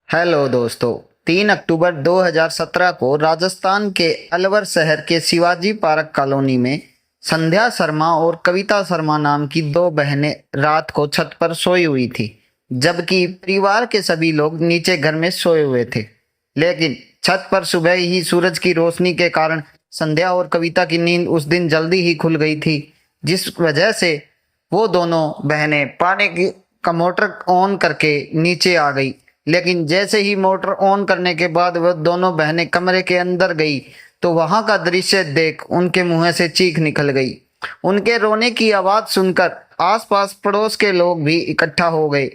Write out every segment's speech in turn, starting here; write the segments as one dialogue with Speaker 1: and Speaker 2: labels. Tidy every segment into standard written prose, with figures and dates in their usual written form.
Speaker 1: Hello दोस्तों। 3 अक्टूबर 2017 को राजस्थान के अलवर शहर के शिवाजी पार्क कॉलोनी में संध्या शर्मा और कविता शर्मा नाम की दो बहनें रात को छत पर सोई हुई थी, जबकि परिवार के सभी लोग नीचे घर में सोए हुए थे। लेकिन छत पर सुबह ही सूरज की रोशनी के कारण संध्या और कविता की नींद उस दिन जल्दी ही खुल गई थी, जिस वजह से वो दोनों बहनें का मोटर ऑन करके नीचे आ गई। लेकिन जैसे ही मोटर ऑन करने के बाद वह दोनों बहनें कमरे के अंदर गई तो वहां का दृश्य देख उनके मुंह से चीख निकल गई। उनके रोने की आवाज सुनकर आसपास पड़ोस के लोग भी इकट्ठा हो गए।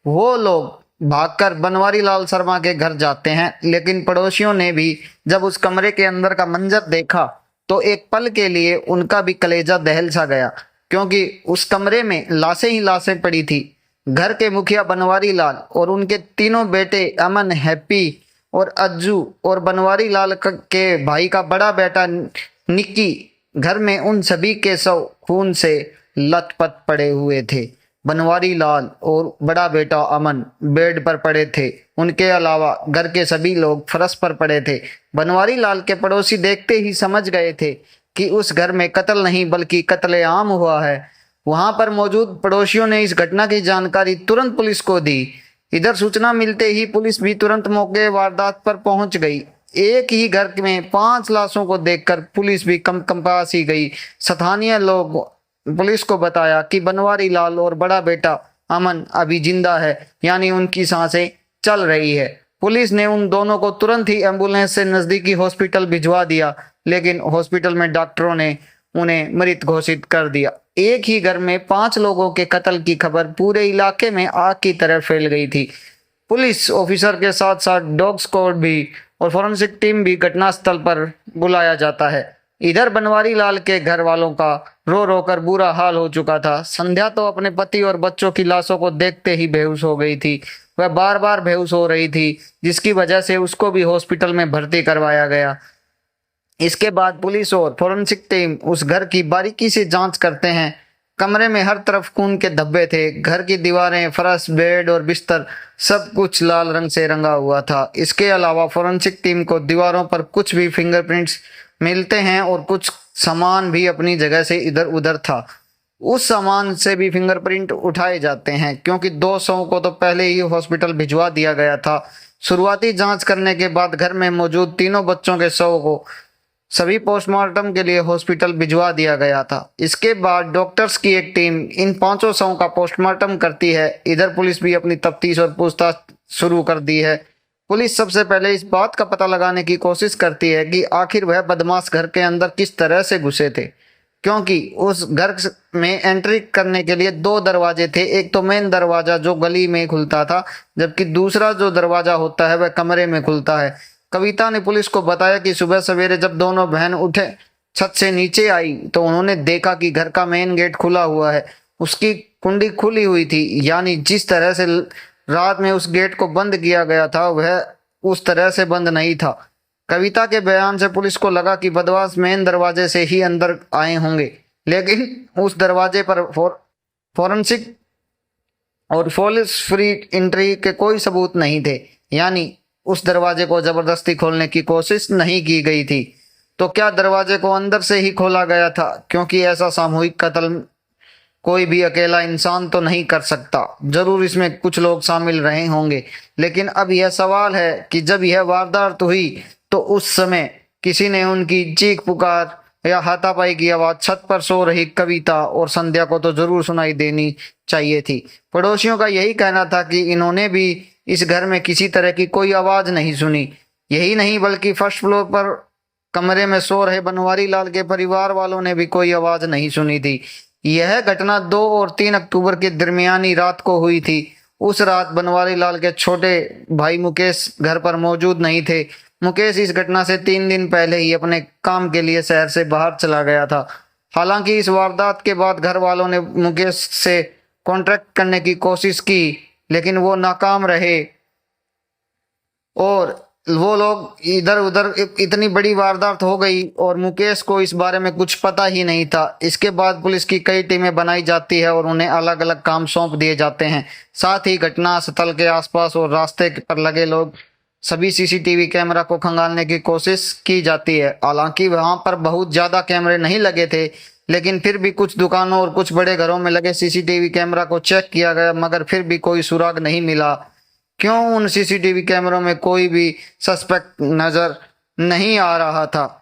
Speaker 1: वो लोग भागकर बनवारी लाल शर्मा के घर जाते हैं, लेकिन पड़ोसियों ने भी जब उस कमरे के अंदर का मंजर देखा तो एक पल के लिए उनका भी कलेजा दहल सा गया, क्योंकि उस कमरे में लाशें ही लाशें पड़ी थी। घर के मुखिया बनवारी लाल और उनके तीनों बेटे अमन, हैप्पी और अज्जू और बनवारी लाल के भाई का बड़ा बेटा निक्की घर में उन सभी के शव खून से लथपथ पड़े हुए थे। बनवारी लाल और बड़ा बेटा अमन बेड पर पड़े थे। उनके अलावा घर के सभी लोग फर्श पर पड़े थे। बनवारी लाल के पड़ोसी देखते ही समझ गए थे कि उस घर में कत्ल नहीं बल्कि कत्लेआम हुआ है। वहां पर मौजूद पड़ोसियों ने इस घटना की जानकारी तुरंत पुलिस को दी। इधर सूचना मिलते ही पुलिस भी तुरंत मौके वारदात पर पहुंच गई। एक ही घर में 5 लाशों को देखकर पुलिस भी कंपा सी गई। स्थानीय लोग पुलिस को बताया कि बनवारी लाल और बड़ा बेटा अमन अभी जिंदा है, यानी उनकी सांसें चल रही है। पुलिस ने उन दोनों को तुरंत ही एम्बुलेंस से नजदीकी हॉस्पिटल भिजवा दिया, लेकिन हॉस्पिटल में डॉक्टरों ने उन्हें मृत घोषित कर दिया। एक ही घर में 5 लोगों के कत्ल की खबर पूरे इलाके में आग की तरह फैल गई थी। पुलिस ऑफिसर के साथ साथ डॉग स्क्वाड भी और फोरेंसिक टीम भी घटनास्थल पर बुलाया जाता है। इधर बनवारी लाल के घर वालों का रो रो कर बुरा हाल हो चुका था। संध्या तो अपने पति और बच्चों की लाशों को देखते ही बेहोश हो गई थी। वह बार बार बेहोश हो रही थी, जिसकी वजह से उसको भी हॉस्पिटल में भर्ती करवाया गया। इसके बाद पुलिस और फोरेंसिक टीम उस घर की बारीकी से जांच करते हैं। कमरे में हर तरफ खून के धब्बे थे। घर की दीवारें, फर्श, बेड और बिस्तर सब कुछ लाल रंग से रंगा हुआ था। इसके अलावा फोरेंसिक टीम को दीवारों पर कुछ भी फिंगरप्रिंट्स मिलते हैं और कुछ सामान भी अपनी जगह से इधर उधर था। उस सामान से भी फिंगरप्रिंट उठाए जाते हैं, क्योंकि 2 शवों को तो पहले ही हॉस्पिटल भिजवा दिया गया था। शुरुआती जांच करने के बाद घर में मौजूद तीनों बच्चों के शव को सभी पोस्टमार्टम के लिए हॉस्पिटल भिजवा दिया गया था। इसके बाद डॉक्टर्स की एक टीम इन 5 शवों का पोस्टमार्टम करती है। इधर पुलिस भी अपनी तफ्तीश और पूछताछ शुरू कर दी है। पुलिस सबसे पहले इस बात का पता लगाने की कोशिश करती है कि आखिर वह बदमाश घर के अंदर किस तरह से घुसे थे, क्योंकि उस घर में एंट्री करने के लिए 2 दरवाजे थे। एक तो मेन दरवाजा जो गली में खुलता था, जबकि दूसरा जो दरवाजा होता है वह कमरे में खुलता है। कविता ने पुलिस को बताया कि सुबह सवेरे जब दोनों बहन उठे छत से नीचे आई तो उन्होंने देखा कि घर का मेन गेट खुला हुआ है। उसकी कुंडी खुली हुई थी, यानी जिस तरह से रात में उस गेट को बंद किया गया था वह उस तरह से बंद नहीं था। कविता के बयान से पुलिस को लगा कि बदमाश मेन दरवाजे से ही अंदर आए होंगे, लेकिन उस दरवाजे पर फोरेंसिक और पुलिस फ्री एंट्री के कोई सबूत नहीं थे, यानी उस दरवाजे को जबरदस्ती खोलने की कोशिश नहीं की गई थी। तो क्या दरवाजे को अंदर से ही खोला गया था? क्योंकि ऐसा सामूहिक कत्ल कोई भी अकेला इंसान तो नहीं कर सकता। जरूर इसमें कुछ लोग शामिल रहे होंगे, लेकिन अब यह सवाल है कि जब यह वारदात हुई तो उस समय किसी ने उनकी चीख पुकार या हाथापाई की आवाज छत पर सो रही कविता और संध्या को तो जरूर सुनाई देनी चाहिए थी। पड़ोसियों का यही कहना था कि इन्होंने भी इस घर में किसी तरह की कोई आवाज नहीं सुनी। यही नहीं बल्कि फर्स्ट फ्लोर पर कमरे में सो रहे बनवारी लाल के परिवार वालों ने भी कोई आवाज नहीं सुनी थी। यह घटना 2 और 3 अक्टूबर के दरमियानी रात को हुई थी। उस रात बनवारी लाल के छोटे भाई मुकेश घर पर मौजूद नहीं थे। मुकेश इस घटना से 3 दिन पहले ही अपने काम के लिए शहर से बाहर चला गया था। हालांकि इस वारदात के बाद घर वालों ने मुकेश से कॉन्ट्रैक्ट करने की कोशिश की, लेकिन वो नाकाम रहे और वो लोग इधर उधर इतनी बड़ी वारदात हो गई और मुकेश को इस बारे में कुछ पता ही नहीं था। इसके बाद पुलिस की कई टीमें बनाई जाती है और उन्हें अलग अलग काम सौंप दिए जाते हैं। साथ ही घटना स्थल के आसपास और रास्ते पर लगे लोग सभी सीसीटीवी कैमरा को खंगालने की कोशिश की जाती है। हालांकि वहां पर बहुत ज्यादा कैमरे नहीं लगे थे, लेकिन फिर भी कुछ दुकानों और कुछ बड़े घरों में लगे सीसीटीवी कैमरा को चेक किया गया, मगर फिर भी कोई सुराग नहीं मिला। क्यों? उन सीसीटीवी कैमरों में कोई भी सस्पेक्ट नजर नहीं आ रहा था।